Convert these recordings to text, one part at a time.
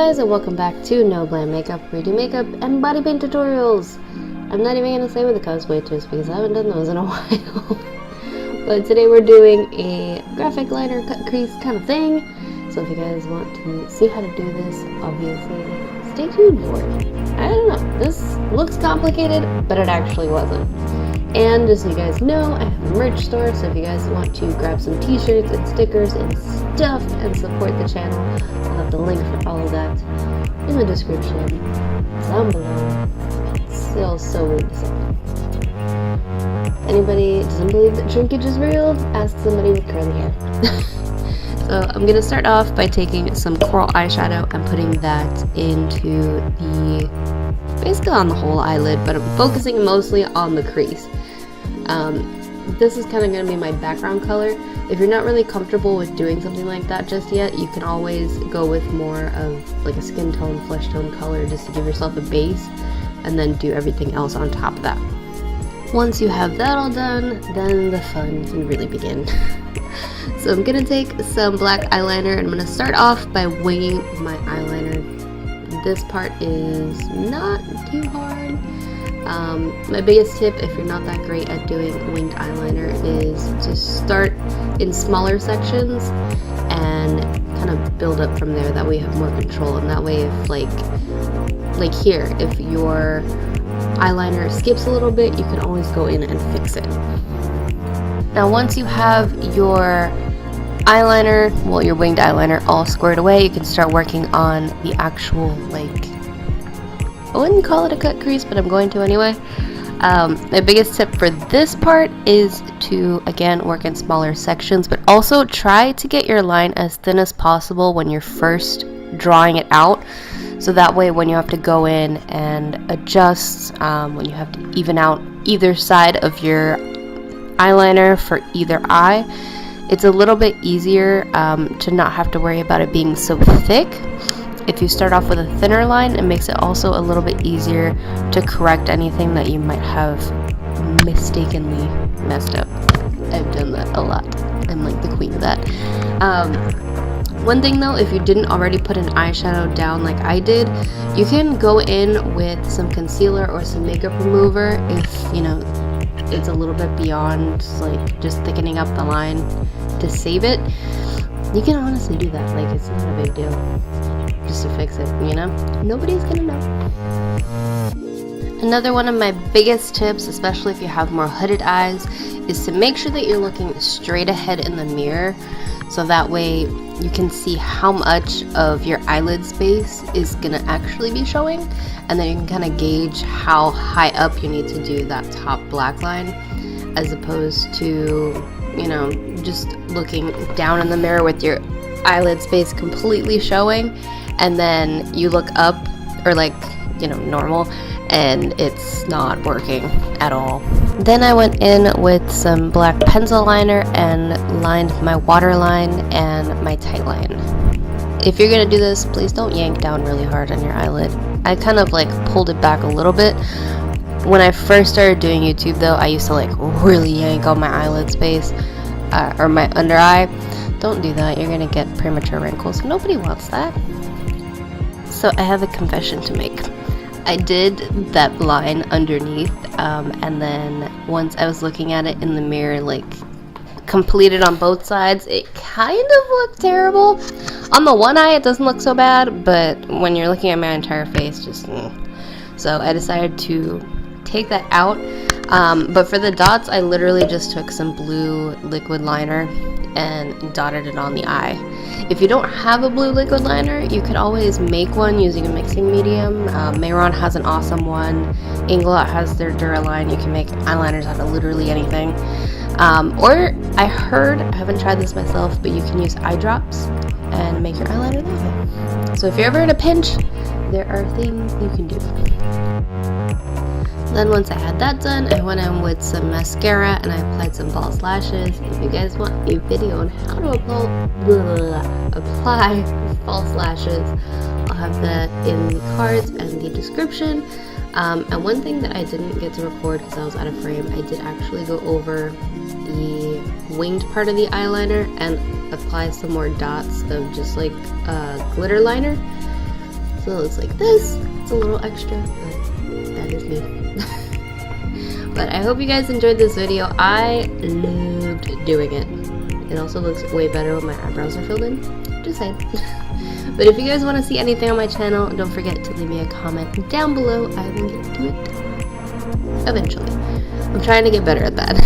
guys, and welcome back to NoBlandMakeup, where we do makeup and body paint tutorials. I'm not even gonna say with the cosplay twist because I haven't done those in a while. But today we're doing a graphic liner cut crease kind of thing. So if you guys want to see how to do this, obviously stay tuned for it. I don't know, this looks complicated, but it actually wasn't. And just so you guys know, I have a merch store, so if you guys want to grab some t-shirts and stickers and stuff and support the channel, I'll have the link for all of that in the description down below. It's still so weird to say. Anybody doesn't believe that shrinkage is real? Ask somebody with curly hair. So I'm going to start off by taking some coral eyeshadow and putting that into basically on the whole eyelid, but I'm focusing mostly on the crease. This is kind of going to be my background color. If you're not really comfortable with doing something like that just yet, you can always go with more of like a skin tone, flesh tone color just to give yourself a base, and then do everything else on top of that. Once you have that all done, then the fun can really begin. So I'm going to take some black eyeliner, and I'm going to start off by winging my eyeliner. This part is not too hard. My biggest tip, if you're not that great at doing winged eyeliner, is to start in smaller sections and kind of build up from there. That way you have more control, and that way if like here, if your eyeliner skips a little bit, you can always go in and fix it. Now once you have your eyeliner, well, your winged eyeliner all squared away, you can start working on the actual, I wouldn't call it a cut crease, but I'm going to anyway. My biggest tip for this part is to, again, work in smaller sections, but also try to get your line as thin as possible when you're first drawing it out. So that way when you have to go in and adjust, when you have to even out either side of your eyeliner for either eye, it's a little bit easier to not have to worry about it being so thick. If you start off with a thinner line, it makes it also a little bit easier to correct anything that you might have mistakenly messed up. I've done that a lot. I'm like the queen of that. One thing though, if you didn't already put an eyeshadow down like I did, you can go in with some concealer or some makeup remover if, you know, it's a little bit beyond like just thickening up the line to save it. You can honestly do that, like it's not a big deal. Just to fix it, you know? Nobody's gonna know. Another one of my biggest tips, especially if you have more hooded eyes, is to make sure that you're looking straight ahead in the mirror, so that way you can see how much of your eyelid space is gonna actually be showing, and then you can kind of gauge how high up you need to do that top black line, as opposed to, you know, just looking down in the mirror with your eyelid space completely showing, and then you look up, or like, you know, normal, and it's not working at all. Then I went in with some black pencil liner and lined my waterline and my tight line. If you're gonna do this, please don't yank down really hard on your eyelid. I kind of like pulled it back a little bit. When I first started doing YouTube though, I used to like really yank on my eyelid space, or my under eye. Don't do that, you're gonna get premature wrinkles. Nobody wants that. So I have a confession to make. I did that line underneath, and then once I was looking at it in the mirror, like completed on both sides, it kind of looked terrible. On the one eye it doesn't look so bad, but when you're looking at my entire face, just so I decided to take that out. But for the dots, I literally just took some blue liquid liner and dotted it on the eye. If you don't have a blue liquid liner, you could always make one using a mixing medium. Mayron has an awesome one. Inglot has their Duraline. You can make eyeliners out of literally anything. Or I heard, I haven't tried this myself, but you can use eye drops and make your eyeliner that way. So if you're ever in a pinch, there are things you can do. Then once I had that done, I went in with some mascara and I applied some false lashes. If you guys want a video on how to apply false lashes, I'll have that in the cards and the description. And one thing that I didn't get to record because I was out of frame, I did actually go over the winged part of the eyeliner and apply some more dots of just like glitter liner. So it looks like this. It's a little extra, but that is me. But I hope you guys enjoyed this video. I loved doing it. It also looks way better when my eyebrows are filled in. Just saying. But if you guys want to see anything on my channel, don't forget to leave me a comment down below. I will get to it eventually. I'm trying to get better at that.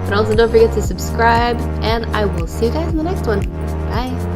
But also don't forget to subscribe, and I will see you guys in the next one. Bye!